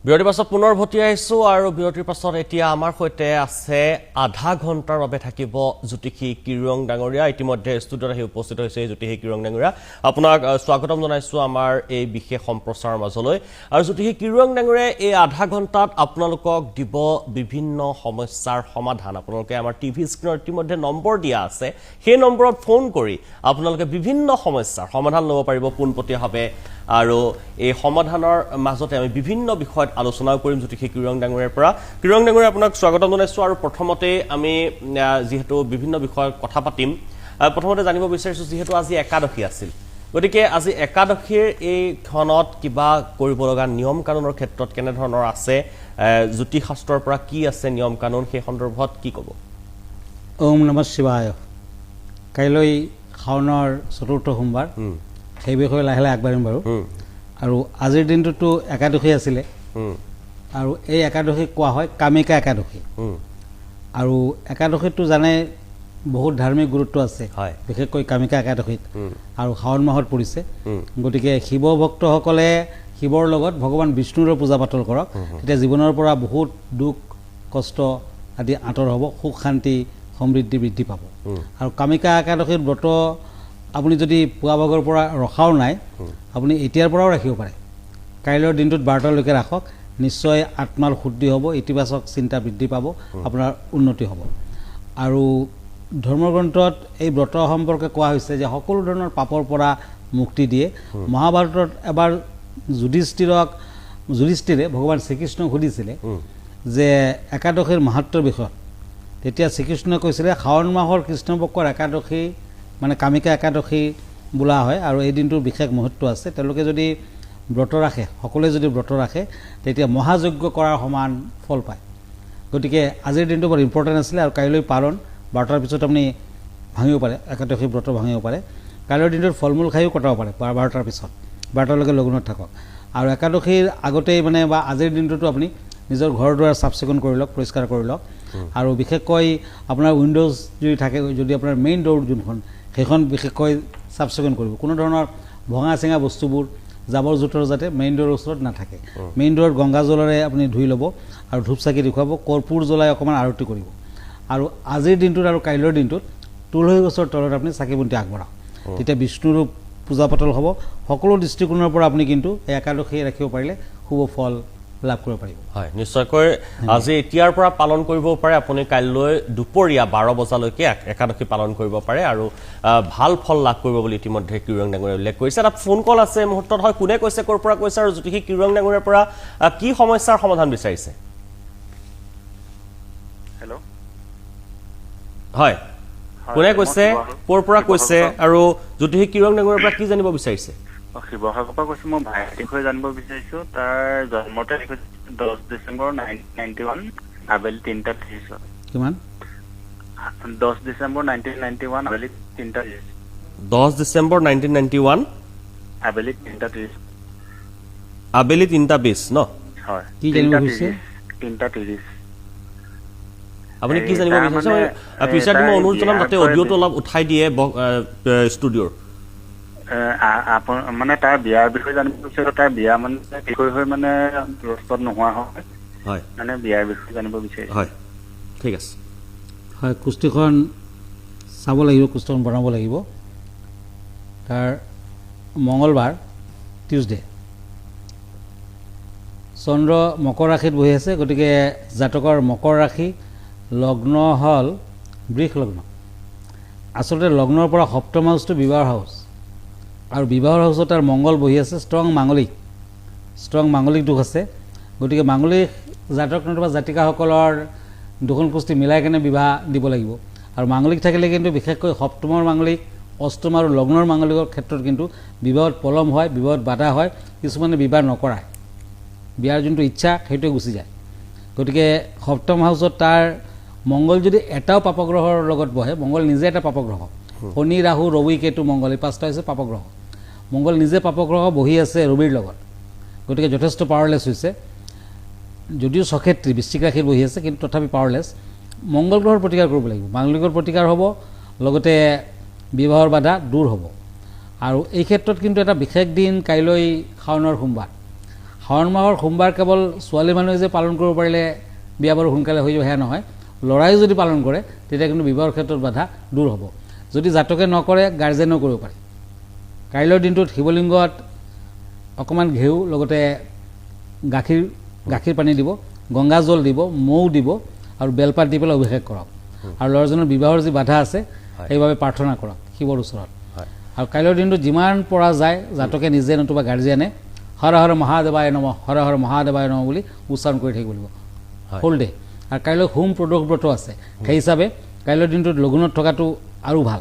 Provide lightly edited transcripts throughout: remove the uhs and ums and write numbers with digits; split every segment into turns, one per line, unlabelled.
বিৰতিৰ পাছত পুনৰ ভতি আহিছো আৰু বিৰতিৰ পাছত এতিয়া আমাৰ সৈতে আছে আধা ঘণ্টাৰ বাবে থাকিব জ্যোতিষী কিৰং ডাঙৰীয়া ইতিমধ্যে ষ্টুডিঅত আহি উপস্থিত হৈছে জ্যোতিষী কিৰং ডাঙৰীয়া আপোনাক স্বাগতম জনাইছো আমাৰ এই বিশেষ সম্প্ৰচাৰৰ মাজলৈ আৰু জ্যোতিষী কিৰং ডাঙৰীয়া এই আধা ঘণ্টাত আপোনালোকক দিব বিভিন্ন সমস্যাৰ সমাধান আপোনালোকে আমাৰ টিভি স্ক্ৰীনত ইতিমধ্যে নম্বৰ দিয়া আছে সেই নম্বৰত ফোন কৰি আপোনালোকে বিভিন্ন সমস্যাৰ সমাধান ল'ব পাৰিব পোনপটীয়াভাৱে আৰু এই সমাধানৰ মাজতে আমি বিভিন্ন বিষয়ত আলোচনা কৰিম জ্যোতিষী কিৰং ডাঙৰীয়াৰ পৰা কিৰং ডাঙৰীয়া আপোনাক স্বাগতম জনাইছো আৰু প্ৰথমতে আমি যেহেতু বিভিন্ন বিষয়ত কথা পাতিম প্ৰথমতে জানিব বিচাৰিছো যেহেতু আজি একাদশী আছিল গতিকে আজি একাদশীৰ এই ক্ষণত কিবা কৰিব লগা নিয়ম কানুনৰ ক্ষেত্ৰত কেনে ধৰণৰ আছে জ্যোতিষ শাস্ত্ৰৰ পৰা কি আছে নিয়ম কানুন সেই সন্দৰ্ভত কি ক'ব
ওম নমঃ শিৱায় কাইলৈ শাওনৰ চতুৰ্থ সোমবাৰ সেই বিষয়ে লাহে লাহে আগবাঢ়িম বাৰু আৰু আজিৰ দিনটোতো একাদশী আছিলে আৰু এই একাদশী কোৱা হয় কামিকা একাদশী আৰু একাদশীটো জানে বহুত ধাৰ্মিক গুৰুত্ব আছে বিশেষকৈ কামিকা একাদশীত আৰু শাওণ মাহত পৰিছে গতিকে শিৱ ভক্তসকলে শিৱৰ লগত ভগৱান বিষ্ণুৰৰ পূজা পাতল কৰক তেতিয়া জীৱনৰ পৰা বহুত দুখ কষ্ট আদি আঁতৰ হ'ব সুখ শান্তি সমৃদ্ধি বৃদ্ধি পাব আৰু কামিকা একাদশীৰ ব্ৰত আপুনি যদি পুৱা ভাগৰ পৰা ৰখাও নাই আপুনি এতিয়াৰ পৰাও ৰাখিব পাৰে কাইলৈৰ দিনটোত 12টালৈকে ৰাখক নিশ্চয় আত্মাৰ শুদ্ধি হ'ব ইতিবাচক চিন্তা বৃদ্ধি পাব আপোনাৰ উন্নতি হ'ব আৰু ধৰ্মগ্ৰন্থত এই ব্ৰত সম্পৰ্কে কোৱা হৈছে যে সকলো ধৰণৰ পাপৰ পৰা মুক্তি দিয়ে মহাভাৰতত এবাৰ যুধিষ্ঠিৰে ভগৱান শ্ৰীকৃষ্ণক সুধিছিলে যে একাদশীৰ মাহাত্মৰ বিষয়ত তেতিয়া শ্ৰীকৃষ্ণই কৈছিলে শাওণ মাহৰ কৃষ্ণপক্ষৰ একাদশী মানে কামিকা একাদশী বোলা হয় আৰু এই দিনটোৰ বিশেষ মহত্ব আছে তেওঁলোকে যদি ব্ৰত ৰাখে সকলোৱে যদি ব্ৰত ৰাখে তেতিয়া মহাযজ্ঞ কৰাৰ সমান ফল পায় গতিকে আজিৰ দিনটো বৰ ইম্পৰ্টেণ্ট আছিলে আৰু কাইলৈ পালন 12টাৰ পিছত আপুনি ভাঙিব পাৰে একাদশী ব্ৰত ভাঙিব পাৰে কাইলৈৰ দিনটোত ফল মূল খায়ো কটাব পাৰে 12টাৰ পিছত 12টালৈকে লঘোণত থাকক আৰু একাদশীৰ আগতেই মানে বা আজিৰ দিনটোতো আপুনি নিজৰ ঘৰ দুৱাৰ চাফ চিকুণ কৰি লওক পৰিষ্কাৰ কৰি লওক আৰু বিশেষকৈ আপোনাৰ উইণ্ডোজ যদি থাকে যদি আপোনাৰ মেইন ড'ৰ যোনখন সেইখন বিশেষকৈ চাফ চিকুণ কৰিব কোনো ধৰণৰ ভঙা চিঙা বস্তুবোৰ জাবৰ জোঁথৰ যাতে মেইন ড'ৰৰ ওচৰত নাথাকে মেইন ড'ৰত গংগা জলেৰে আপুনি ধুই ল'ব আৰু ধূপ চাকি দেখুৱাব কৰ্পূৰ জ্বলাই অকণমান আৰতি কৰিব আৰু আজিৰ দিনটোত আৰু কাইলৈৰ দিনটোত তুলসী গছৰ তলত আপুনি চাকি বন্তি আগবঢ়াওক তেতিয়া বিষ্ণুৰো পূজা পাতল হ'ব সকলো দৃষ্টিকোণৰ পৰা আপুনি কিন্তু এই একাদশী ৰাখিব পাৰিলে শুভ ফল লাভ কৰিব পাৰিব
হয় নিশ্চয়কৈ আজি এতিয়াৰ পৰা পালন কৰিব পাৰে আপুনি কাইলৈ দুপৰীয়া 12 বজালৈকে একাদশী পালন কৰিব পাৰে আৰু ভাল ফল লাভ কৰিব বুলি ইতিমধ্যে কিৰং ডাঙৰীয়াই উল্লেখ কৰিছে এটা ফোন কল আছে মুহূৰ্তত হয় কোনে কৈছে ক'ৰ পৰা কৈছে আৰু জ্যোতিষী কিৰং ডাঙৰীয়াৰ পৰা কি সমস্যাৰ সমাধান বিচাৰিছে
হেল্ল'
হয় কোনে কৈছে ক'ৰ পৰা কৈছে আৰু জ্যোতিষী কিৰং ডাঙৰীয়াৰ পৰা কি জানিব বিচাৰিছে
শিৱসাগৰৰ পৰা কৈছো মই ভাইটিৰ বিষয়ে জানিব বিচাৰিছো তাৰ জন্মৰ তাৰিখ 10 ডিচেম্বৰ 1991 আবেলি 3:30
কিমান
10 ডিচেম্বৰ 1991 আবেলি 3:30
10 ডিচেম্বৰ 1991
আবেলি 3:30
আবেলি 3:20 ন
হয়
কি জানিব বিচাৰিছে
3:30
আপুনি কি জানিব বিচাৰিছে পিছত মই অনুৰোধ জনাম তাতে অডিঅ'টো অলপ উঠাই দিয়ে ষ্টুডিঅ'ৰ
মানে তাৰ বিয়াৰ বিষয়ে জানিব বিচাৰো তাৰ বিয়া মানে বিষয় হৈ মানে প্ৰস্তুত নোহোৱা হয় মানে বিয়াৰ বিষয়ে জানিব বিচাৰিছো
হয় ঠিক আছে
হয় কুস্তিখন চাব লাগিব কুস্তিখন বনাব লাগিব তাৰ মঙলবাৰ টিউজডে চন্দ্ৰ মকৰ ৰাশিত বহি আছে গতিকে জাতকৰ মকৰ ৰাশি লগ্ন হ'ল বৃষ লগ্ন আচলতে লগ্নৰ পৰা সপ্তম হাউচটো বিবাহ হাউচ আৰু বিবাহৰ হাউচত তাৰ মংগল বহি আছে ষ্ট্ৰং মাংগলিক দুখ আছে গতিকে মাংগলিক জাতক নতুবা জাতিকাসকলৰ দুখন কুস্তি মিলাই কেনে বিবাহ দিব লাগিব আৰু মাংগলিক থাকিলে কিন্তু বিশেষকৈ সপ্তমৰ মাংগলিক অষ্টম আৰু লগ্নৰ মাংগলিকৰ ক্ষেত্ৰত কিন্তু বিবাহত পলম হয় বিবাহত বাধা হয় কিছুমানে বিবাহ নকৰায় বিয়াৰ যোনটো ইচ্ছা সেইটোৱে গুচি যায় গতিকে সপ্তম হাউচত তাৰ মংগল যদি এটাও পাপগ্ৰহৰ লগত বহে মংগল নিজে এটা পাপগ্ৰহ শনি ৰাহু ৰবি কেতু মংগল এই পাঁচটা হৈছে পাপগ্ৰহ মংগল নিজে পাপগ্ৰহ বহি আছে ৰবিৰ লগত গতিকে যথেষ্ট পাৱাৰলেছ হৈছে যদিও সক্ষেত্ৰী বৃশ্চিক ৰাশিত বহি আছে কিন্তু তথাপি পাৱাৰলেছ মংগল গ্ৰহৰ প্ৰতিকাৰ কৰিব লাগিব মাংগলিকৰ প্ৰতিকাৰ হ'ব লগতে বিবাহৰ বাধা দূৰ হ'ব আৰু এই ক্ষেত্ৰত কিন্তু এটা বিশেষ দিন কাইলৈ শাওনৰ সোমবাৰ শাওণ মাহৰ সোমবাৰ কেৱল ছোৱালী মানুহে যে পালন কৰিব পাৰিলে বিয়া বাৰু সোনকালে হৈ যাব সেয়া নহয়, ল'ৰাই যদি পালন কৰে তেতিয়া কিন্তু বিবাহৰ ক্ষেত্ৰত বাধা দূৰ হ'ব। যদি জাতকে নকৰে গাৰ্জেনেও কৰিব পাৰে। কাইলৈৰ দিনটোত শিৱলিংগত অকণমান ঘেউ লগতে গাখীৰ পানী দিব, গংগাজল দিব, মৌ দিব আৰু বেলপাত দি পেলাই অভিষেক কৰক। আৰু ল'ৰাজনৰ বিবাহৰ যি বাধা আছে সেইবাবে প্ৰাৰ্থনা কৰক শিৱৰ ওচৰত। আৰু কাইলৈৰ দিনটোত যিমান পৰা যায় জাতকে নিজে নতুবা গাৰ্জিয়ানে হৰ হৰ মহাদেৱায় নম, হৰ হৰ মহাদেৱায় নম বুলি উচ্চাৰণ কৰি থাকিব লাগিব হোল ডে। আৰু কাইলৈ হোম প্ৰদোষ ব্ৰত আছে, সেই হিচাপে কাইলৈৰ দিনটোত লঘোণত থকাটো আৰু ভাল,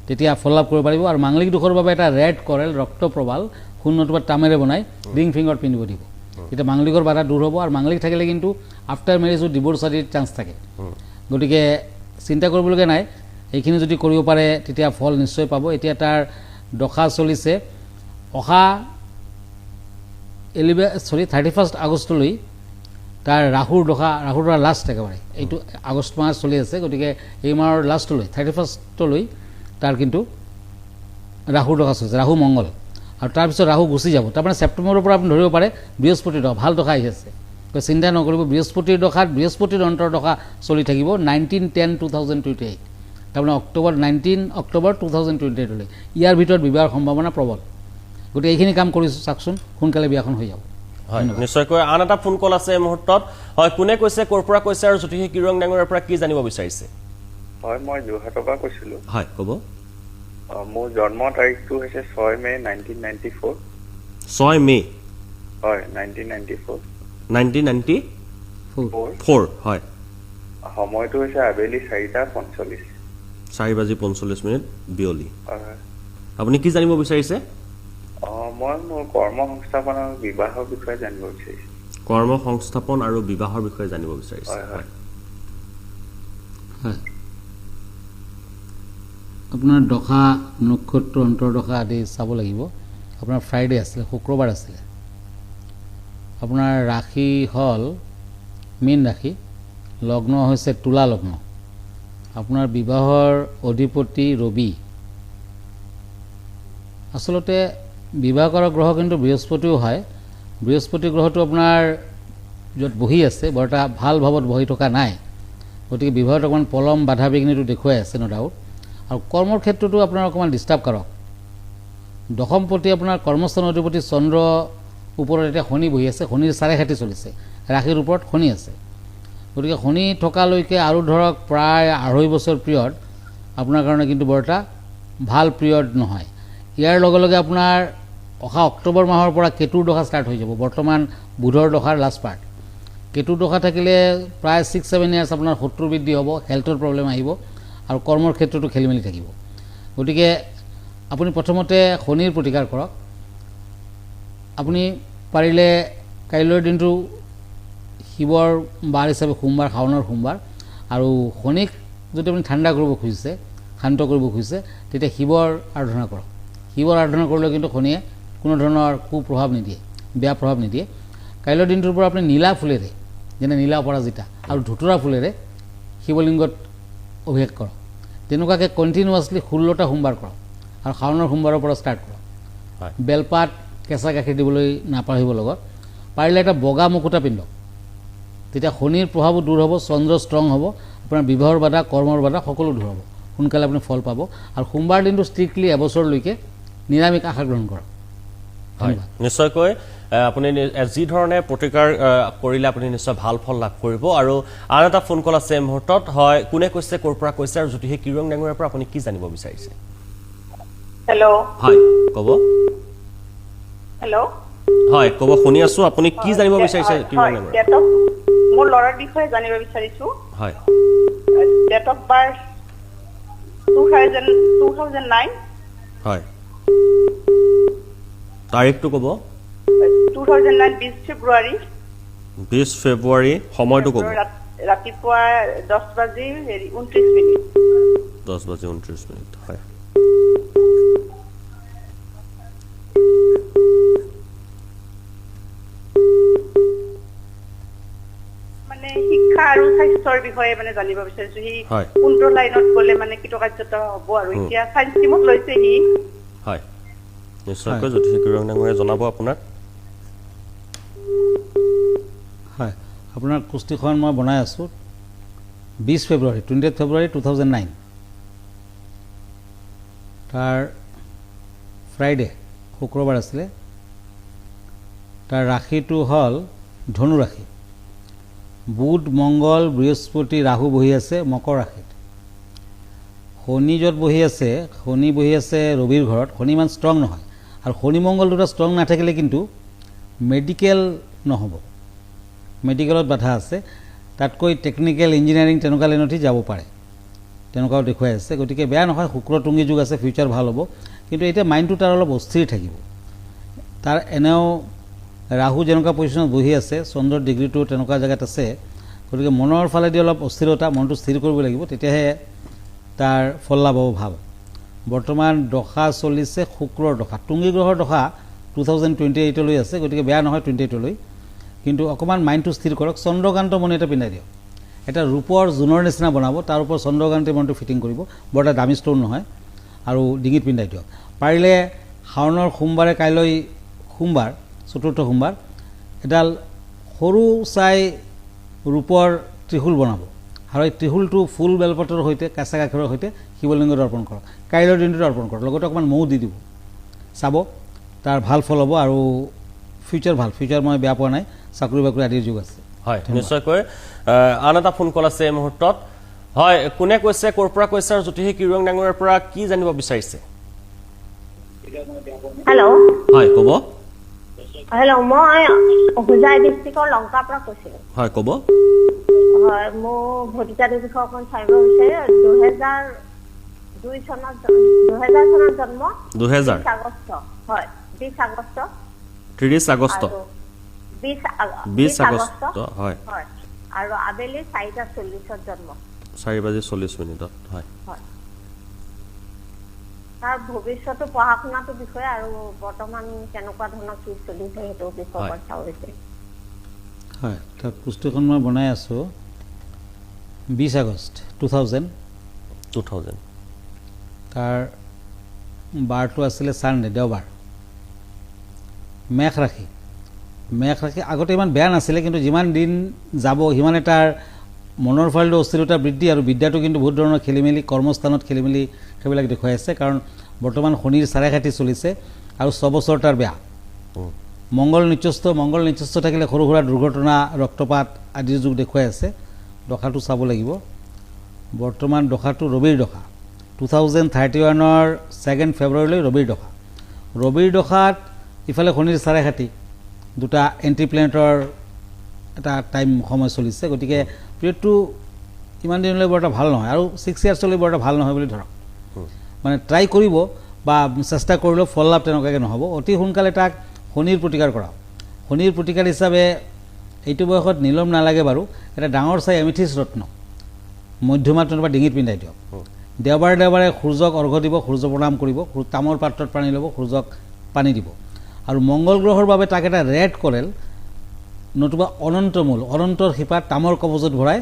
তেতিয়া ফল লাভ কৰিব পাৰিব। আৰু মাংগলিক দোষৰ বাবে এটা ৰেড কৰেল ৰক্ত প্ৰবাল সোণ নতুবা তামেৰে বনাই ৰিং ফিংগাৰত পিন্ধিব দিব, তেতিয়া মাংগলিকৰ বাধা দূৰ হ'ব। আৰু মাংগলিক থাকিলে কিন্তু আফটাৰ মেৰেজো ডিভোৰ্চ আদিৰ চান্স থাকে, গতিকে চিন্তা কৰিবলগীয়া নাই। এইখিনি যদি কৰিব পাৰে তেতিয়া ফল নিশ্চয় পাব। এতিয়া তাৰ দশা চলিছে অহা 31 আগষ্টলৈ তাৰ ৰাহুৰ দশা লাষ্ট একেবাৰে এইটো আগষ্ট মাহ চলি আছে, গতিকে এই মাহৰ লাষ্টলৈ 31লৈ তাৰ কিন্তু ৰাহুৰ দশা চলিছে, ৰাহু মংগল। আৰু তাৰপিছত ৰাহু গুচি যাব, তাৰমানে ছেপ্টেম্বৰৰ পৰা আপুনি ধৰিব পাৰে বৃহস্পতিৰ দশা, ভাল দশা আহি আছে, চিন্তা নকৰিব। বৃহস্পতিৰ দশাত বৃহস্পতিৰ অন্তৰ দশা চলি থাকিব 19/10/2028, তাৰমানে 19 অক্টোবৰ 2028লৈ। ইয়াৰ ভিতৰত বিবাহৰ সম্ভাৱনা প্ৰবল, গতিকে এইখিনি কাম কৰিছোঁ চাওকচোন, সোনকালে বিয়াখন হৈ যাব।
হয়, নিশ্চয়কৈ। আন এটা ফোন কল আছে এই মুহূৰ্তত। হয়, কোনে কৈছে, ক'ৰ পৰা কৈছে আৰু জ্যোতিষী কিৰং ডাঙৰীয়াৰ পৰা কি জানিব বিচাৰিছে?
হয়, মই যোৰহাটৰ পৰা কৈছিলোঁ।
হয়, ক'ব।
মোৰ জন্ম তাৰিখটো হৈছে 6 মে 1994।
6 মে
হয়, 1994।
1994। হয়,
সময়টো হৈছে আবেলি 4:45।
4:45 বিয়লি।
হয়,
আপুনি কি জানিব বিচাৰিছে?
মই মোৰ কৰ্ম সংস্থাপন আৰু বিবাহৰ বিষয়ে জানিব বিচাৰিছোঁ।
কৰ্ম সংস্থাপন আৰু বিবাহৰ বিষয়ে জানিব বিচাৰিছে?
হয়।
আপোনাৰ দশা নক্ষত্ৰ অন্তৰ্দশা আদি চাব লাগিব। আপোনাৰ ফ্ৰাইডে আছিলে, শুক্ৰবাৰ আছিলে। আপোনাৰ ৰাশি হ'ল মীন ৰাশি, লগ্ন হৈছে তুলা লগ্ন। আপোনাৰ বিবাহৰ অধিপতি ৰবি। আচলতে বিবাহ কৰা গ্ৰহ কিন্তু বৃহস্পতিও হয়। বৃহস্পতি গ্ৰহটো আপোনাৰ য'ত বহি আছে বৰ এটা ভাল ভাৱত বহি থকা নাই, গতিকে বিবাহত অকণমান পলম বাধা বিঘ্নিটো দেখুৱাই আছে ন ডাউট। আৰু কৰ্মৰ ক্ষেত্ৰতো আপোনাৰ অকণমান ডিষ্টাৰ্ব কৰক। দশমপতি আপোনাৰ কৰ্মস্থান অধিপতি চন্দ্ৰ ওপৰত এতিয়া শনি বহি আছে, শনিৰ 7.5 চলিছে, ৰাশিৰ ওপৰত শনি আছে, গতিকে শনি থকালৈকে আৰু ধৰক প্ৰায় 2.5 বছৰ পিৰিয়ড আপোনাৰ কাৰণে কিন্তু বৰ এটা ভাল পিৰিয়ড নহয়। ইয়াৰ লগে লগে আপোনাৰ অহা অক্টোবৰ মাহৰ পৰা কেতুৰ দশা ষ্টাৰ্ট হৈ যাব। বৰ্তমান বুধৰ দশাৰ লাষ্ট পাৰ্ট। কেতুৰ দশা থাকিলে প্ৰায় 6-7 ইয়াৰ্ছ আপোনাৰ শত্ৰু বৃদ্ধি হ'ব, হেল্থৰ প্ৰব্লেম আহিব আৰু কৰ্মৰ ক্ষেত্ৰতো খেলি মেলি থাকিব। গতিকে আপুনি প্ৰথমতে শনিৰ প্ৰতিকাৰ কৰক। আপুনি পাৰিলে কাইলৈৰ দিনটো শিৱৰ বাৰ হিচাপে সোমবাৰ, শাওণৰ সোমবাৰ, আৰু শনিক যদি আপুনি ঠাণ্ডা কৰিব খুজিছে, শান্ত কৰিব খুজিছে, তেতিয়া শিৱৰ আৰাধনা কৰক। শিৱৰ আৰাধনা কৰিলে কিন্তু শনিয়ে কোনো ধৰণৰ কুপ্ৰভাৱ নিদিয়ে, বেয়া প্ৰভাৱ নিদিয়ে। কাইলৈৰ দিনটোৰ পৰা আপুনি নীলা ফুলেৰে, যেনে নীলা অপৰাজিতা আৰু ধুতুৰা ফুলেৰে শিৱলিংগত অভিষেক কৰক। তেনেকুৱাকৈ কণ্টিনিউৱাছলি 16টা সোমবাৰ কৰক আৰু শাওণৰ সোমবাৰৰ পৰা ষ্টাৰ্ট কৰক। বেলপাত, কেঁচা গাখীৰ দিবলৈ নাপাহৰিব। লগত পাৰিলে এটা বগা মুকুতা পিন্ধক, তেতিয়া শনিৰ প্ৰভাৱো দূৰ হ'ব, চন্দ্ৰ ষ্ট্ৰং হ'ব, আপোনাৰ বিবাহৰ বাধা, কৰ্মৰ বাধা সকলো দূৰ হ'ব, সোনকালে আপুনি ফল পাব। আৰু সোমবাৰ দিনটো ষ্ট্ৰিক্টলি এবছৰলৈকে নিৰামিষ আহাৰ গ্ৰহণ কৰক।
হয়, নিশ্চয়কৈ আপুনি যি ধৰণে প্ৰতিকাৰ কৰিলে আপুনি নিশ্চয় ভাল ফল লাভ কৰিব। আৰু আন এটা ফোন কল আছে এই মুহূৰ্তত। হয়, কোনে কৈছে, ক'ৰ পৰা কৈছে আৰু জ্যোতিষী কিৰং ডাঙৰীয়াৰ পৰা আপুনি কি জানিব বিচাৰিছে?
হেল্ল'।
হয়, ক'ব।
হেল্ল'।
হয়, ক'ব, শুনি আছো। আপুনি কি জানিব বিচাৰিছে কিৰং ডাঙৰীয়া?
মোৰ ল'ৰাৰ বিষয়ে জানিব বিচাৰিছো।
হয়,
ডেট অফ বাৰ্থ 2009।
হয়, তাৰিখটো ক'ব।
2009 20 ফেব্ৰুৱাৰী।
20 ফেব্ৰুৱাৰী, সময়টো ক'ব।
ৰাতিপুৱা 10:29।
10:29। হয়,
মানে শিক্ষা আৰু স্বাস্থ্যৰ বিষয়ে মানে জানিব বিচাৰিছো। সি
হয়।
কোনটো লাইনত গ'লে মানে কৃতকাৰ্যতা হ'ব আৰু এতিয়া সায়েন্স টিমত লৈছে সি।
হয়, নিশ্চয়কৈ জ্যোতিষী কিৰং ডাঙৰীয়াই জনাব আপোনাক।
হয় আপোনাৰ কুস্তিখন মই বনাই আছোঁ 20 ফেব্ৰুৱাৰী 20 ফেব্ৰুৱাৰী 2009 তাৰ ফ্ৰাইডে শুক্ৰবাৰ আছিলে তাৰ ৰাশিটো হ'ল ধনু ৰাশি বুধ মংগল বৃহস্পতি ৰাহু বহি আছে মকৰ ৰাশিত শনি য'ত বহি আছে শনি বহি আছে ৰবিৰ ঘৰত শনি ইমান ষ্ট্ৰং নহয় আৰু শনি মংগল দুটা ষ্ট্ৰং নাথাকিলে কিন্তু মেডিকেল নহ'ব মেডিকেলত বাধা আছে তাতকৈ টেকনিকেল ইঞ্জিনিয়াৰিং তেনেকুৱা লাইনতহে যাব পাৰে তেনেকুৱাও দেখুৱাই আছে গতিকে বেয়া নহয় শুক্ৰ টুংগী যুগ আছে ফিউচাৰ ভাল হ'ব কিন্তু এতিয়া মাইণ্ডটো তাৰ অলপ অস্থিৰ থাকিব তাৰ এনেও ৰাহু যেনেকুৱা পজিশ্যনত বহি আছে চন্দ্ৰৰ ডিগ্ৰীটো তেনেকুৱা জেগাত আছে গতিকে মনৰ ফালেদি অলপ অস্থিৰতা মনটো স্থিৰ কৰিব লাগিব তেতিয়াহে তাৰ ফল লাভ হ'ব ভাল বৰ্তমান দশা চলিছে শুক্ৰৰ দশা টুংগী গ্ৰহৰ দশা 2028লৈ আছে গতিকে বেয়া নহয় 28লৈ কিন্তু অকণমান মাইণ্ডটো স্থিৰ কৰক চন্দ্ৰকান্ত মণি এটা পিন্ধাই দিয়ক এটা ৰূপৰ জোনৰ নিচিনা বনাব তাৰ ওপৰত চন্দ্ৰকান্তি মণিটো ফিটিং কৰিব বৰ এটা দামী ষ্ট'ন নহয় আৰু ডিঙিত পিন্ধাই দিয়ক পাৰিলে শাওণৰ সোমবাৰে কাইলৈ সোমবাৰ চতুৰ্থ সোমবাৰ এডাল সৰু চাই ৰূপৰ ত্ৰিশূল বনাব আৰু এই ত্ৰিশূলটো ফুল বেলপত্ৰৰ সৈতে কেঁচা গাখীৰৰ সৈতে শিৱলিংগত অৰ্পণ কৰক কাইলৈৰ দিনটোত অৰ্পণ কৰক লগতে অকণমান মৌ দি দিব চাব তাৰ ভাল ফল হ'ব আৰু ফিউচাৰ মই বেয়া পোৱা নাই চাকৰি বাকৰি আদিৰ যুগ আছে
হয় নিশ্চয়কৈ আন এটা ফোন কল আছে এই মুহূৰ্তত হয় কোনে কৈছে ক'ৰ পৰা কৈছে আৰু জ্যোতিষী কিৰং ডাঙৰীয়াৰ পৰা কি জানিব বিচাৰিছে
হেল্ল'
হয় ক'ব
হেল্ল' মই হোজাই ডিষ্ট্ৰিক্টৰ লংকাৰ পৰা কৈছিলোঁ
হয় ক'ব
হয় মোৰ ভতিজাটোৰ বিষয়ে অকণ চাব বিচাৰে 2002 চনত জন্ম
2000
20 আগষ্ট হয় 20 আগষ্ট
30 আগষ্ট
আৰু
20 আগষ্ট হয়
হয় আৰু আবেলি 4:40 জন্ম
4:40 হয়
হয় তাৰ ভৱিষ্যতৰ পঢ়া শুনাটোৰ বিষয়ে আৰু বৰ্তমান কেনেকুৱা ধৰণৰ কি চলিছে সেইটো বিষয়ে অকণ চাব বিচাৰে
হয় তাৰ পুস্তিখন মই বনাই আছোঁ 20 আগষ্ট 2000 তাৰ বাৰটো আছিলে ছানডে দেওবাৰ মেষ ৰাশি আগতে ইমান বেয়া নাছিলে কিন্তু যিমান দিন যাব সিমানে তাৰ মনৰ ফালেদি অস্থিৰতা বৃদ্ধি আৰু বিদ্যাটো কিন্তু বহুত ধৰণৰ খেলিমেলি কৰ্মস্থানত খেলিমেলি সেইবিলাক দেখুৱাই আছে কাৰণ বৰ্তমান শনিৰ 4.5 চলিছে আৰু 6 বছৰ তাৰ বেয়া মংগল নিচস্থ থাকিলে সৰু সুৰা দুৰ্ঘটনা ৰক্তপাত আদিৰ যুগ দেখুৱাই আছে দশাটো চাব লাগিব বৰ্তমান দশাটো ৰবিৰ দশা 2031ৰ 2 ফেব্ৰুৱাৰীলৈ ৰবিৰ দশাত ইফালে শনিৰ 4.5 দুটা এণ্টি প্লেনেটৰ এটা টাইম সময় চলিছে গতিকে পিৰিয়ডটো ইমান দিনলৈ বৰ এটা ভাল নহয় আৰু 6 ইয়াৰ্ছলৈ বৰ এটা ভাল নহয় বুলি ধৰক মানে ট্ৰাই কৰিব বা চেষ্টা কৰিলেও ফল লাভ তেনেকুৱাকৈ নহ'ব অতি সোনকালে তাক শনিৰ প্ৰতিকাৰ কৰাওক শনিৰ প্ৰতিকাৰ হিচাপে এইটো বয়সত নীলম নালাগে বাৰু এটা ডাঙৰ চাই এমিথিছ ৰত্ন মধ্যমাত বা ডিঙিত পিন্ধাই দিয়ক দেওবাৰে সূৰ্যক অৰ্ঘ্য দিব সূৰ্য প্ৰণাম কৰিব তামৰ পাত্ৰত পানী ল'ব সূৰ্যক পানী দিব আৰু মংগল গ্ৰহৰ বাবে তাক এটা ৰেড কৰেল নতুবা অনন্তৰ শিপাত তামৰ কবজত ভৰাই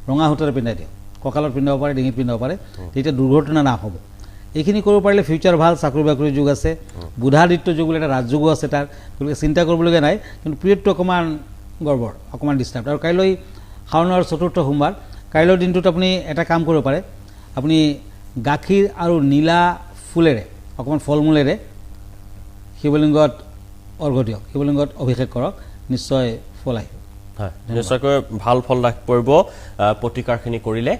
ৰঙা সূতাৰে পিন্ধাই দিয়ক কঁকালত পিন্ধাব পাৰে ডিঙিত পিন্ধাব পাৰে তেতিয়া দুৰ্ঘটনা নাহ'ব এইখিনি কৰিব পাৰিলে ফিউচাৰ ভাল চাকৰি বাকৰিৰ যুগ আছে বুধাদিত্য যুগ বুলি এটা ৰাজযোগো আছে তাৰ গতিকে চিন্তা কৰিবলগীয়া নাই কিন্তু পিৰিয়ডটো অকণমান গড়বড় অকণমান ডিষ্টাৰ্ব আৰু কাইলৈ শাওণৰ 4ৰ্থ সোমবাৰ কাইলৈৰ দিনটোত আপুনি এটা কাম কৰিব পাৰে আপুনি গাখীৰ আৰু নীলা ফুলেৰে অকণমান ফল মূলেৰে শিৱলিংগত অৰ্ঘ্য দিয়ক শিৱলিংগত অভিষেক কৰক নিশ্চয় ফল আহিব
হয় নিশ্চয়কৈ ভাল ফল লাভ কৰিব প্ৰতিকাৰখিনি কৰিলে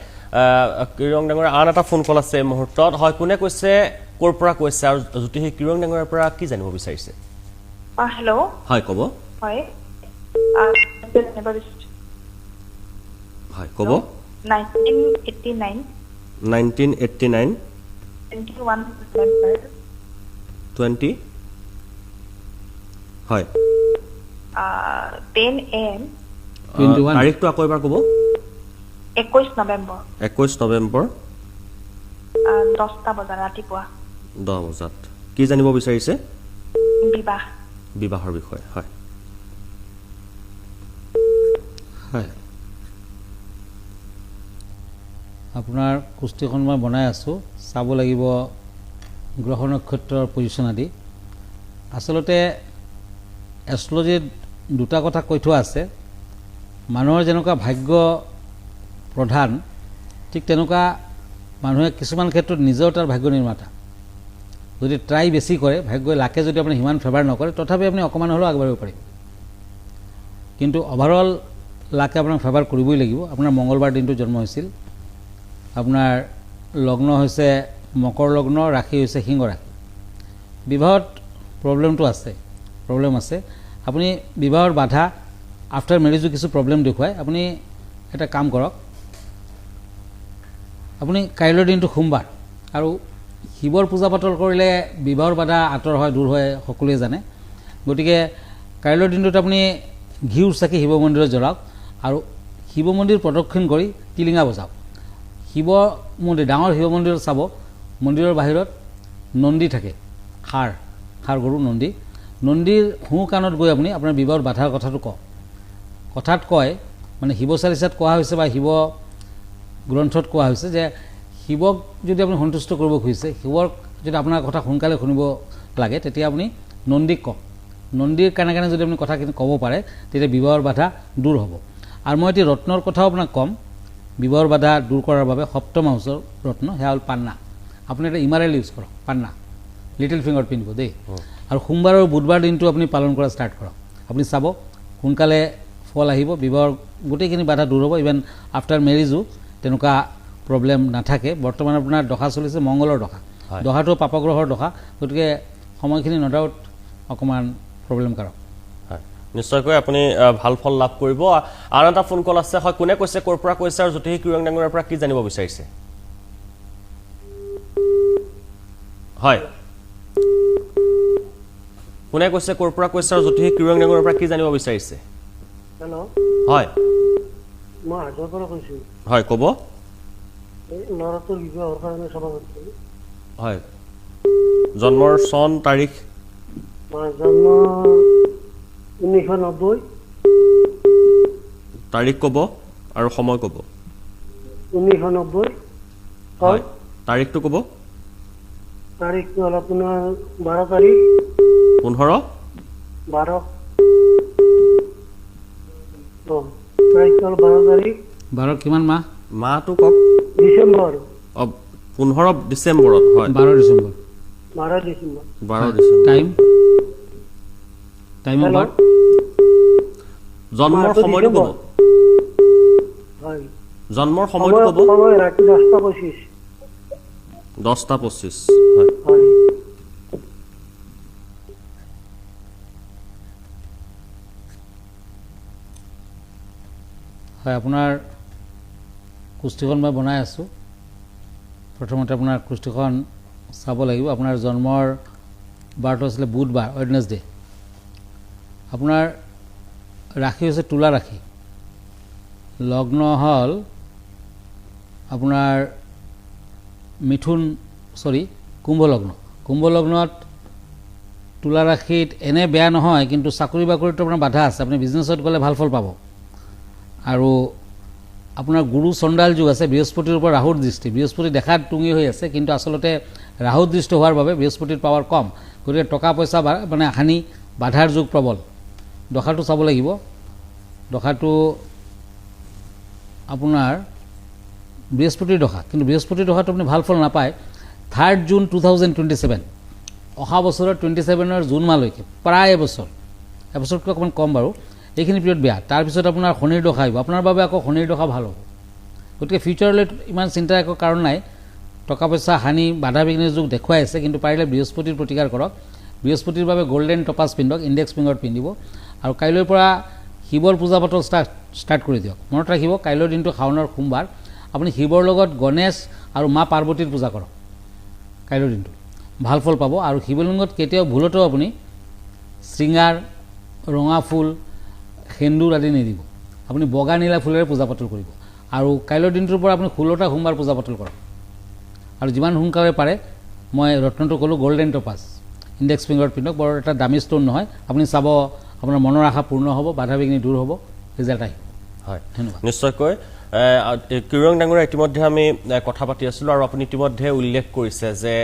কিৰং ডাঙৰীয়া আন এটা ফোন কল আছে এই মুহূৰ্তত হয় কোনে কৈছে ক'ৰ পৰা কৈছে আৰু জ্যোতিষী কিৰং ডাঙৰীয়াৰ পৰা কি জানিব বিচাৰিছে
হেল্ল'
হয় ক'ব
হয়
হয় ক'ব
1989 21
20 হয়
10 AM
তাৰিখটো আকৌ এবাৰ ক'ব
21 নৱেম্বৰ 10টা বজাত ৰাতিপুৱা
10 বজাত কি জানিব বিচাৰিছে বিবাহৰ বিষয়ে হয়
হয় আপোনাৰ কুস্তিখন মই বনাই আছোঁ চাব লাগিব গ্ৰহ নক্ষত্ৰৰ পজিশ্যন আদি আচলতে এষ্ট্ৰলজিত দুটা কথা কৈ থোৱা আছে মানুহৰ যেনেকুৱা ভাগ্য প্ৰধান ঠিক তেনেকুৱা মানুহে কিছুমান ক্ষেত্ৰত নিজেও তাৰ ভাগ্য নিৰ্মাতা যদি ট্ৰাই বেছি কৰে ভাগ্যই লাকে যদি আপুনি সিমান ফেভাৰ নকৰে তথাপি আপুনি অকণমান হ'লেও আগবাঢ়িব পাৰিব কিন্তু অভাৰঅল লাকে আপোনাক ফেভাৰ কৰিবই লাগিব আপোনাৰ মঙ্গলবাৰ দিনটো জন্ম হৈছিল আপোনাৰ লগ্ন হৈছে মকৰ লগ্ন ৰাশি হৈছে সিংহ ৰাশি বিবাহত প্ৰব্লেম আছে আপুনি বিবাহৰ বাধা আফটাৰ মেৰেজো কিছু প্ৰব্লেম দেখুৱায় আপুনি এটা কাম কৰক আপুনি কাইলৈৰ দিনটো সোমবাৰ আৰু শিৱৰ পূজা পাতল কৰিলে বিবাহৰ বাধা আঁতৰ হয় দূৰ হয় সকলোৱে জানে গতিকে কাইলৈৰ দিনটোত আপুনি ঘিউৰ চাকি শিৱ মন্দিৰত জ্বলাওক আৰু শিৱ মন্দিৰ প্ৰদক্ষিণ কৰি টিলিঙা বজাওক শিৱ মন্দিৰ ডাঙৰ শিৱ মন্দিৰত চাব মন্দিৰৰ বাহিৰত নন্দী থাকে খাৰ গৰু নন্দীৰ সোঁ কাণত গৈ আপুনি আপোনাৰ বিবাহৰ বাধাৰ কথাটো কথাত কয় মানে শিৱ চালিচাত কোৱা হৈছে বা শিৱ গ্ৰন্থত কোৱা হৈছে যে শিৱক যদি আপুনি সন্তুষ্ট কৰিব খুজিছে শিৱক যদি আপোনাৰ কথা সোনকালে শুনিব লাগে তেতিয়া আপুনি নন্দীক কওক নন্দীৰ কাণে কাণে যদি আপুনি কথাখিনি ক'ব পাৰে তেতিয়া বিবাহৰ বাধা দূৰ হ'ব আৰু মই এতিয়া ৰত্নৰ কথাও আপোনাক ক'ম বিবাহৰ বাধা দূৰ কৰাৰ বাবে সপ্তম হাউচৰ ৰত্ন সেয়া হ'ল পান্না আপুনি এটা ইমাৰেল ইউজ কৰক পান্না লিটিল ফিংগাৰত পিন্ধিব দেই আৰু সোমবাৰ আৰু বুধবাৰ দিনটো আপুনি পালন কৰা ষ্টাৰ্ট কৰক আপুনি চাব সোনকালে ফল আহিব বিবাহৰ গোটেইখিনি বাধা দূৰ হ'ব ইভেন আফটাৰ মেৰিজো তেনেকুৱা প্ৰব্লেম নাথাকে বৰ্তমান আপোনাৰ দশা চলিছে মংগলৰ দশাটো পাপগ্ৰহৰ দশা গতিকে সময়খিনি নডাউট অকণমান প্ৰব্লেম কৰক
নিশ্চয়কৈ আপুনি ভাল ফল লাভ কৰিব আৰু এটা ফোন কল আছে হয় কোনে কৈছে ক'ৰ পৰা কৈছে আৰু জ্যোতিষী কিৰণ ডাঙৰীয়াৰ পৰা কি জানিব বিচাৰিছে হয় কোনে কৈছে ক'ৰ পৰা কৈছে আৰু জ্যোতিষী কিৰণ ডাঙৰীয়াৰ পৰা কি জানিব বিচাৰিছে
হেল্ল'
হয়
মই হাজোৰ পৰা কৈছোঁ
হয় ক'ব
এই ল'ৰাটোৰ বিবাহৰ কাৰণে চাব গৈছিলোঁ
হয় জন্মৰ চন তাৰিখ
মই জন্ম 1990
তাৰিখ ক'ব আৰু সময় ক'ব
1990
হয় তাৰিখটো ক'ব
তাৰিখটো হ'ল আপোনাৰ 12 তাৰিখ
15
12 তাৰিখটো হ'ল 12 তাৰিখ
12 কিমান মাহ
মাহটো কওক
ডিচেম্বৰ
15 ডিচেম্বৰত হয়
12 December
12 December
12 December
time of birth
জন্মৰ সময়টো ক'ব
হয়
জন্মৰ সময়টো ক'ব
সময় ৰাতি 10:25
10:25 হয়
হয়
হয় আপোনাৰ কুষ্টিখন মই বনাই আছোঁ প্ৰথমতে আপোনাৰ কুষ্টিখন চাব লাগিব আপোনাৰ জন্মৰ বাৰটো আছিলে বুধবাৰ ৱেডনেছডে আপোনাৰ ৰাশি হৈছে তুলা ৰাশি লগ্ন হ'ল আপোনাৰ কুম্ভ লগ্নত তুলা ৰাশিত এনে বেয়া নহয় কিন্তু চাকৰি বাকৰিতো আপোনাৰ বাধা আছে আপুনি বিজনেছত গ'লে ভাল ফল পাব আৰু আপোনাৰ গুৰু চণ্ডাল যুগ আছে বৃহস্পতিৰ ওপৰত ৰাহুৰ দৃষ্টি বৃহস্পতি দেখাত টুঙি হৈ আছে কিন্তু আচলতে ৰাহুৰ দৃষ্টি হোৱাৰ বাবে বৃহস্পতিৰ পাৱাৰ কম গতিকে টকা পইচা মানে হানি বাধাৰ যুগ প্ৰবল দশাটো চাব লাগিব দশাটো আপোনাৰ বৃহস্পতিৰ দশা কিন্তু বৃহস্পতিৰ দশাটো আপুনি ভাল ফল নাপায় 3 জুন 2027 অহা বছৰৰ 27 জুন মাহলৈকে প্ৰায় এবছৰতকৈ অকণমান কম বাৰু এইখিনি পিৰিয়ড বেয়া তাৰপিছত আপোনাৰ শনিৰ দশা আহিব আপোনাৰ বাবে আকৌ শনিৰ দশা ভাল হ'ব গতিকে ফিউচাৰলৈ ইমান চিন্তাৰ একো কাৰণ নাই টকা পইচা হানি বাধা বিঘ্নিৰ যুগ দেখুৱাই আছে কিন্তু পাৰিলে বৃহস্পতিৰ প্ৰতিকাৰ কৰক বৃহস্পতিৰ বাবে গোল্ডেন টপাছ পিন্ধক ইণ্ডেক্স ফিংগাৰত পিন্ধিব আৰু কাইলৈৰ পৰা শিৱৰ পূজা পাতল ষ্টাৰ্ট কৰি দিয়ক মনত ৰাখিব কাইলৈৰ দিনটো শাওনৰ সোমবাৰ আপুনি শিৱৰ লগত গণেশ আৰু মা পাৰ্বতীৰ পূজা কৰক কাইলৈৰ দিনটো ভাল ফল পাব আৰু শিৱলিংগত কেতিয়াও ভুলতো আপুনি শৃংগাৰ ৰঙা ফুল সেন্দুৰ আদি নিদিব আপুনি বগা নীলা ফুলেৰে পূজা পাতল কৰিব আৰু কাইলৈৰ দিনটোৰ পৰা আপুনি 16টা সোমবাৰ পূজা পাতল কৰক আৰু যিমান সোনকালে পাৰে মই ৰত্নটো ক'লোঁ গোল্ডেন টপাছ ইণ্ডেক্স ফিংগাৰত পিন্ধক বৰ এটা দামী ষ্ট'ন নহয় আপুনি চাব আপোনাৰ মনৰ আশা পূৰ্ণ হ'ব বাধা বিঘ্নি দূৰ হ'ব ৰিজাল্ট আহিব
হয়
ধন্যবাদ
নিশ্চয়কৈ কিৰণ ডাঙৰীয়া ইতিমধ্যে আমি কথা পাতি আছিলোঁ আৰু আপুনি ইতিমধ্যে উল্লেখ কৰিছে যে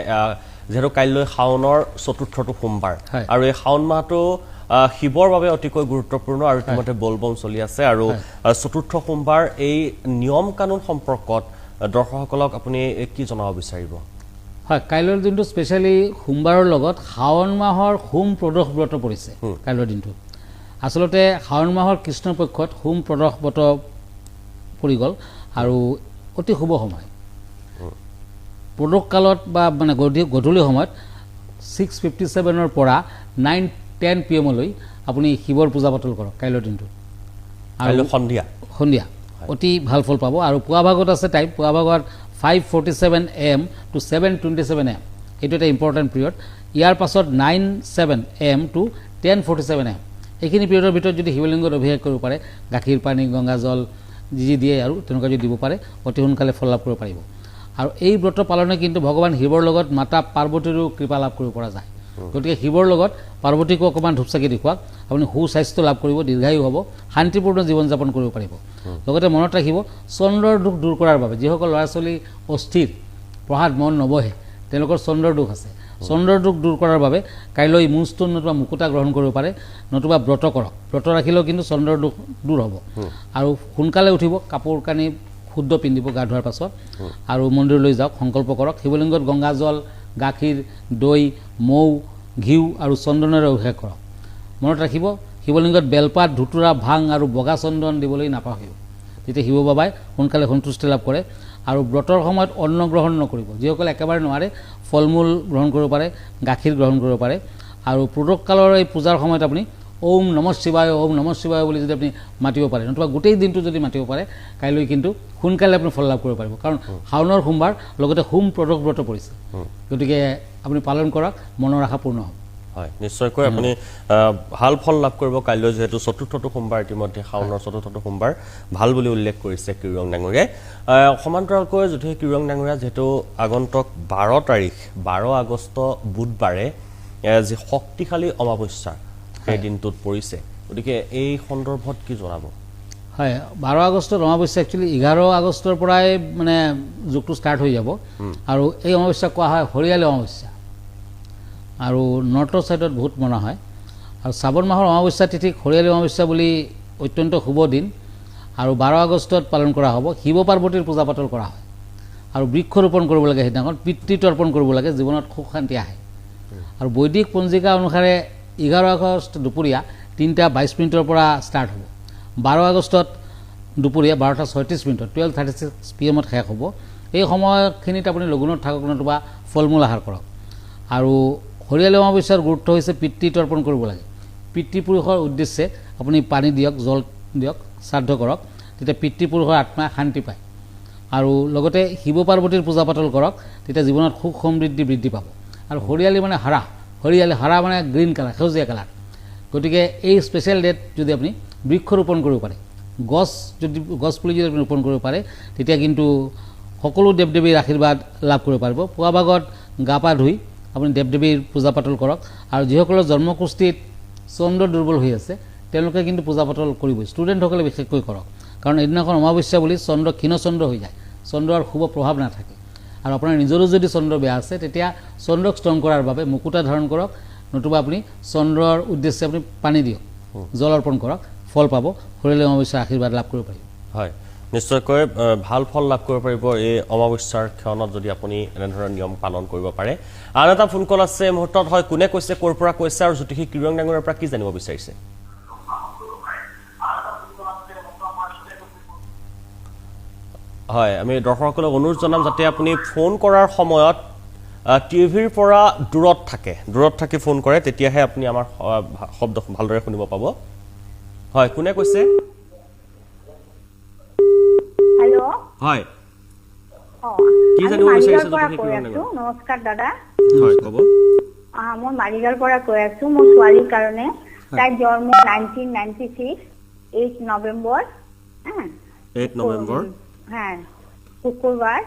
যিহেতু কাইলৈ শাওনৰ 4টো সোমবাৰ আৰু এই শাওন মাহটো শিৱৰ বাবে অতিকৈ গুৰুত্বপূৰ্ণ আৰু ইতিমধ্যে বলবম চলি আছে আৰু চতুৰ্থ সোমবাৰ এই নিয়ম কানুন সম্পৰ্কত দৰ্শকসকলক আপুনি কি জনাব বিচাৰিব
হয় কাইলৈৰ দিনটো স্পেচিয়েলি সোমবাৰৰ লগত শাওণ মাহৰ হোম প্ৰদোষ ব্ৰত পৰিছে কাইলৈৰ দিনটো আচলতে শাওণ মাহৰ কৃষ্ণ পক্ষত হোম প্ৰদোষ ব্ৰত পৰি গ'ল আৰু অতি শুভ সময় প্ৰদোষ কালত বা মানে গধূলি সময়ত 6:57 পৰা 9:10 PM লৈ আপুনি শিৱৰ পূজা পাতল কৰক কাইলৈৰ দিনটো
আৰু সন্ধিয়া
অতি ভাল ফল পাব আৰু পুৱা ভাগত আছে টাইম পুৱা ভাগত 5:47 AM to 7:27 AM এইটো এটা ইম্পৰ্টেণ্ট পিৰিয়ড ইয়াৰ পাছত 9:07 AM to 10:47 AM এইখিনি পিৰিয়ডৰ ভিতৰত যদি শিৱলিংগত অভিষেক কৰিব পাৰে গাখীৰ পানী গংগা জল যি দিয়ে আৰু তেনেকুৱা যদি দিব পাৰে অতি সোনকালে ফল লাভ কৰিব পাৰিব আৰু এই ব্ৰত পালনে কিন্তু ভগৱান শিৱৰ লগত মাতা পাৰ্বতীৰো কৃপা লাভ কৰিব পৰা যায় গতিকে শিৱৰ লগত পাৰ্বতীকো অকণমান ধূপচাকি দেখুৱাওক আপুনি সুস্বাস্থ্য লাভ কৰিব দীৰ্ঘায়ু হ'ব শান্তিপূৰ্ণ জীৱন যাপন কৰিব পাৰিব লগতে মনত ৰাখিব চন্দ্ৰৰ দুখ দূৰ কৰাৰ বাবে যিসকল ল'ৰা ছোৱালী অস্থিৰ পঢ়াত মন নবহে তেওঁলোকৰ চন্দ্ৰৰ দুখ আছে চন্দ্ৰৰ দুখ দূৰ কৰাৰ বাবে কাইলৈ মুনষ্টন নতুবা মুকুতা গ্ৰহণ কৰিব পাৰে নতুবা ব্ৰত কৰক ব্ৰত ৰাখিলেও কিন্তু চন্দ্ৰৰ দুখ দূৰ হ'ব আৰু সোনকালে উঠিব কাপোৰ কানি শুদ্ধ পিন্ধিব গা ধোৱাৰ পাছত আৰু মন্দিৰলৈ যাওক সংকল্প কৰক শিৱলিংগত গংগা জল গাখীৰ দৈ মৌ ঘিউ আৰু চন্দনেৰে অভিষেক কৰক মনত ৰাখিব শিৱলিংগত বেলপাত ধুতুৰা ভাং আৰু বগা চন্দন দিবলৈ নাপাহৰিব তেতিয়া শিৱ বাবাই সোনকালে সন্তুষ্টি লাভ কৰে আৰু ব্ৰতৰ সময়ত অন্ন গ্ৰহণ নকৰিব যিসকলে একেবাৰে নোৱাৰে ফল মূল গ্ৰহণ কৰিব পাৰে গাখীৰ গ্ৰহণ কৰিব পাৰে আৰু প্ৰদোষ কালৰ এই পূজাৰ সময়ত আপুনি ওম নমঃ শিৱায় বুলি যদি আপুনি মাতিব পাৰে নতুবা গোটেই দিনটো যদি মাতিব পাৰে কাইলৈ কিন্তু সোনকালে আপুনি ফল লাভ কৰিব পাৰিব কাৰণ শাওণৰ সোমবাৰ লগতে হোম প্ৰদোষ ব্ৰত পৰিছে গতিকে আপুনি পালন কৰক মনৰ আশা পূৰ্ণ হ'ব
হয় নিশ্চয়কৈ আপুনি ভাল ফল লাভ কৰিব কাইলৈ যেহেতু চতুৰ্থটো সোমবাৰ ইতিমধ্যে শাওণৰ চতুৰ্থটো সোমবাৰ ভাল বুলি উল্লেখ কৰিছে কিৰং ডাঙৰীয়াই সমান্তৰালকৈ যদিহে কিৰং ডাঙৰীয়া যেহেতু আগন্তুক 12 তাৰিখ 12 আগষ্ট বুধবাৰে যি শক্তিশালী অমাৱস্যা সেই দিনটোত পৰিছে গতিকে এই সন্দৰ্ভত কি জনাব
হয় 12 আগষ্টত অমাৱস্যা একচুৱেলি 11 আগষ্টৰ পৰাই মানে যুগটো ষ্টাৰ্ট হৈ যাব আৰু এই অমাৱস্যা কোৱা হয় হৰিয়ালী অমাৱস্যা আৰু নৰ্থৰ ছাইডত বহুত মনা হয় আৰু শ্ৰাৱণ মাহৰ অমাৱস্যা তিথিক হৰিয়ালী অমাৱস্যা বুলি অত্যন্ত শুভ দিন আৰু 12 আগষ্টত পালন কৰা হ'ব শিৱ পাৰ্বতীৰ পূজা পাতল কৰা হয় আৰু বৃক্ষ ৰোপণ কৰিব লাগে সেইদিনাখন পিতৃ তৰ্পণ কৰিব লাগে জীৱনত সুখ শান্তি আহে আৰু বৈদিক পঞ্জিকা অনুসাৰে 11 আগষ্ট দুপৰীয়া 3:22 পৰা ষ্টাৰ্ট হ'ব 12 আগষ্টত দুপৰীয়া 12:36 12:36 PM শেষ হ'ব এই সময়খিনিত আপুনি লঘুণত থাকক নতুবা ফল মূল আহাৰ কৰক আৰু হৰিয়ালী অমাৱস্যাৰ গুৰুত্ব হৈছে পিতৃ তৰ্পণ কৰিব লাগে পিতৃপুৰুষৰ উদ্দেশ্যে আপুনি পানী দিয়ক জল দিয়ক শ্ৰাদ্ধ কৰক তেতিয়া পিতৃপুৰুষৰ আত্মাই শান্তি পায় আৰু লগতে শিৱ পাৰ্বতীৰ পূজা পাতল কৰক তেতিয়া জীৱনত সুখ সমৃদ্ধি বৃদ্ধি পাব আৰু হৰিয়ালী মানে হৰিয়ালী হাৰা মানে গ্ৰীণ কালাৰ সেউজীয়া কালাৰ গতিকে এই স্পেচিয়েল ডেট যদি আপুনি বৃক্ষ ৰোপণ কৰিব পাৰে গছ পুলি যদি আপুনি ৰোপণ কৰিব পাৰে তেতিয়া কিন্তু সকলো দেৱ দেৱীৰ আশীৰ্বাদ লাভ কৰিব পাৰিব পুৱা ভাগত গা পা ধুই আপুনি দেৱ দেৱীৰ পূজা পাতল কৰক আৰু যিসকলৰ জন্মকুষ্ঠিত চন্দ্ৰ দুৰ্বল হৈ আছে তেওঁলোকে কিন্তু পূজা পাতল কৰিবই ষ্টুডেণ্টসকলে বিশেষকৈ কৰক কাৰণ এদিনাখন অমাৱস্যা বুলি চন্দ্ৰ ক্ষীণচন্দ্ৰ হৈ যায় চন্দ্ৰৰ শুভ প্ৰভাৱ নাথাকে আৰু আপোনাৰ নিজৰো যদি চন্দ্ৰ বেয়া আছে তেতিয়া চন্দ্ৰক ষ্ট্ৰং কৰাৰ বাবে মুকুতা ধাৰণ কৰক নতুবা আপুনি চন্দ্ৰৰ উদ্দেশ্যে আপুনি পানী দিয়ক জল অৰ্পণ কৰক ফল পাব হৰিয়ালী অমাৱস্যাৰ আশীৰ্বাদ লাভ কৰিব পাৰিব
হয় নিশ্চয়কৈ ভাল ফল লাভ কৰিব পাৰিব এই অমাৱস্যাৰ ক্ষণত যদি আপুনি এনেধৰণৰ নিয়ম পালন কৰিব পাৰে আন এটা ফোন কল আছে মুহূৰ্তত হয় কোনে কৈছে ক'ৰ পৰা কৈছে আৰু জ্যোতিষী কিৰং ডাঙৰীয়াৰ পৰা কি জানিব বিচাৰিছে হয় আমি দৰ্শকসকলক অনুৰোধ জনাম যাতে আপুনি ফোন কৰাৰ সময়ত টিভিৰ পৰা দূৰত থাকি ফোন কৰে তেতিয়াহে আপুনি আমাৰ শব্দ ভালদৰে শুনিব পাব হয় কোনে কৈছে
হেল্ল'
হয়
কি জানিব বিচাৰিছে নমস্কাৰ দাদা
হয় ক'ব
মই মাৰিগাঁৱৰ পৰা কৈ আছো মোৰ ছোৱালীৰ কাৰণে তাইৰ জন্ম 1996 8 নৱেম্বৰ
8 নৱেম্বৰ
হ্যাঁ শুক্ৰবাৰ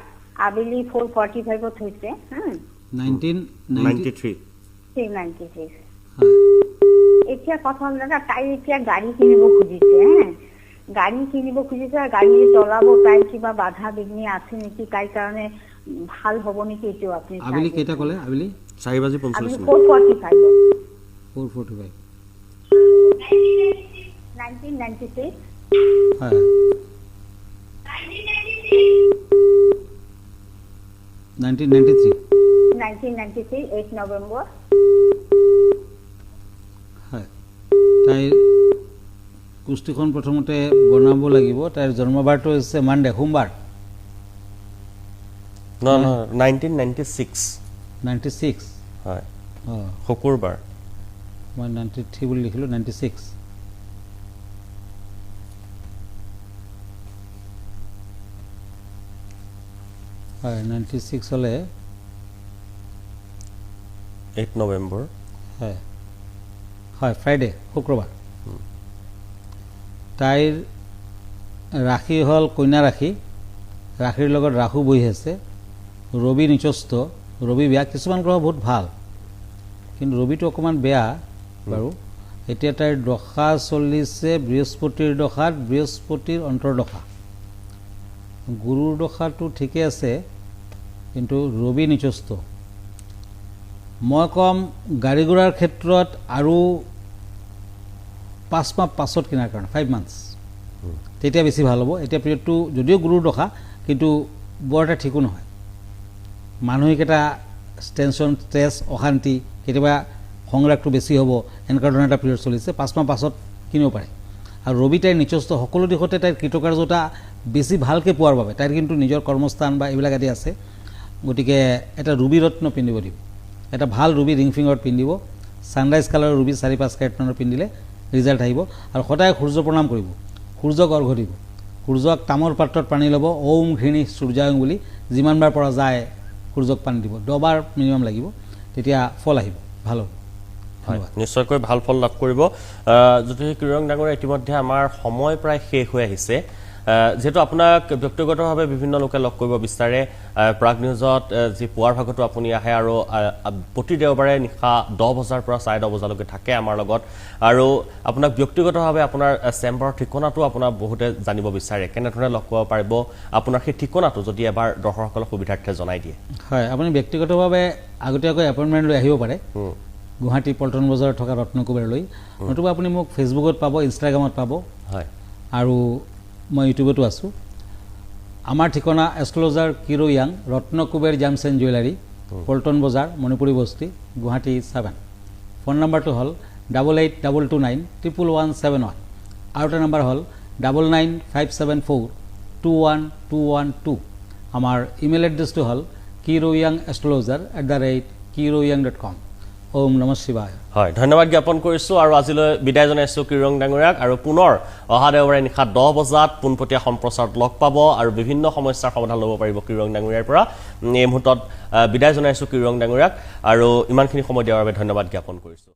আবেলি 4:45 হৈছে
1993
এতিয়া কথা হ'ল দাদা তাই এতিয়া গাড়ী কিনিব খুজিছে গাড়ী কিনিব খুজিছে আৰু গাড়ী চলাব তাই কিবা বাধা বিঘ্নি আছে নেকি তাই কাৰণে ভাল হ'ব নেকি এইটো আপুনি
আবেলি কেইটা ক'লে আবেলি
4:45
4:45 1996
হয় 1993
8 নৱেম্বৰ
হয় তাইৰ কুস্তিখন প্ৰথমতে বনাব লাগিব তাইৰ জন্মবাৰটো হৈছে মানডে সোমবাৰ
No, 1996
96
হয়
অঁ
শুকুৰবাৰ
মই 93 বুলি লিখিলোঁ 96 হয় 96 হ'লে
8 নৱেম্বৰ
হয় হয় ফ্ৰাইডে শুক্ৰবাৰ তাইৰ ৰাশি হ'ল কন্যা ৰাশি ৰাশিৰ লগত ৰাহু বহি আছে ৰবি নিচস্ত ৰবি বেয়া কিছুমান গ্ৰহ বহুত ভাল কিন্তু ৰবিটো অকণমান বেয়া বাৰু এতিয়া তাইৰ দশা চলিছে বৃহস্পতিৰ দশাত বৃহস্পতিৰ অন্তৰ্দশা গুৰুৰ দশাটো ঠিকে আছে কিন্তু ৰবি নিচস্ত মই কম গাড়ী ঘোঁৰাৰ ক্ষেত্ৰত আৰু 5 মাহ পাছত কিনাৰ কাৰণে 5 months তেতিয়া বেছি ভাল হ'ব এতিয়া পিৰিয়ডটো যদিও গুৰুৰ দশা কিন্তু বৰ এটা ঠিকো নহয় মানসিক এটা টেনশ্যন ষ্ট্ৰেছ অশান্তি কেতিয়াবা সংৰাগটো বেছি হ'ব এনেকুৱা ধৰণৰ এটা পিৰিয়ড চলিছে 5 মাহ পাছত কিনিব পাৰে আৰু ৰবি তাইৰ নিচস্ত সকলো দিশতে তাইৰ কৃতকাৰ্যতা বেছি ভালকৈ পোৱাৰ বাবে তাইৰ কিন্তু নিজৰ কৰ্মস্থান বা এইবিলাক আদি আছে গতিকে এটা ৰুবি ৰত্ন পিন্ধিব দিব এটা ভাল ৰুবি ৰিং ফিংগাৰত পিন্ধিব ছানৰাইজ কালাৰৰ ৰুবি 4-5 কেৰেট মানৰ পিন্ধিলে ৰিজাল্ট আহিব আৰু সদায় সূৰ্য প্ৰণাম কৰিব সূৰ্যক অৰ্ঘ্য দিব সূৰ্যক তামৰ পাত্ৰত পানী ল'ব ওম ঘৃণী সূৰ্যায়ং বুলি যিমানবাৰ পৰা যায় সূৰ্যক পানী দিব 10 বাৰ মিনিমাম লাগিব তেতিয়া ফল আহিব ভাল হ'ব ধন্যবাদ
নিশ্চয়কৈ ভাল ফল লাভ কৰিব জ্যোতিষী কিৰণ ডাঙৰীয়া ইতিমধ্যে আমাৰ সময় প্ৰায় শেষ হৈ আহিছে যেহেতু আপোনাক ব্যক্তিগতভাৱে বিভিন্ন লোকে লগ কৰিব বিচাৰে প্ৰাগ নিউজত যি পুৱাৰ ভাগতো আপুনি আহে আৰু প্ৰতি দেওবাৰে নিশা 10 বজাৰ পৰা 10:30 বজালৈকে থাকে আমাৰ লগত আৰু আপোনাক ব্যক্তিগতভাৱে আপোনাৰ চেম্বাৰৰ ঠিকনাটো আপোনাৰ বহুতে জানিব বিচাৰে কেনেধৰণে লগ কৰিব পাৰিব আপোনাৰ সেই ঠিকনাটো যদি এবাৰ দৰ্শকসকলক সুবিধাৰ্থে জনাই দিয়ে
হয় আপুনি ব্যক্তিগতভাৱে আগতীয়াকৈ এপইণ্টমেণ্ট লৈ আহিব পাৰে গুৱাহাটী পল্টন বজাৰত থকা ৰত্নকুবেৰলৈ নতুবা আপুনি মোক ফেচবুকত পাব ইনষ্টাগ্ৰামত পাব
হয়
আৰু মই ইউটিউবতো আছোঁ আমাৰ ঠিকনা এষ্ট্ৰলজাৰ কিৰো য়াং Ratnakuber gems and jewellery Paltan Bazaar Manipuri বস্তি গুৱাহাটী 7 ফোন নম্বৰটো হ'ল 8822911171 আৰু এটা নম্বৰ হ'ল 9957421212 আমাৰ ইমেইল এড্ৰেছটো হ'ল kiroyangastrologer@kiroyang.com ওম নমঃ শিৱায়
হয় ধন্যবাদ জ্ঞাপন কৰিছোঁ আৰু আজিলৈ বিদায় জনাইছোঁ কিৰণ ডাঙৰীয়াক আৰু পুনৰ অহা দেওবাৰে নিশা 10 বজাত পোনপটীয়া সম্প্ৰচাৰত লগ পাব আৰু বিভিন্ন সমস্যাৰ সমাধান ল'ব পাৰিব কিৰণ ডাঙৰীয়াৰ পৰা এই মুহূৰ্তত বিদায় জনাইছোঁ কিৰণ ডাঙৰীয়াক আৰু ইমানখিনি সময় দিয়াৰ বাবে ধন্যবাদ জ্ঞাপন কৰিছোঁ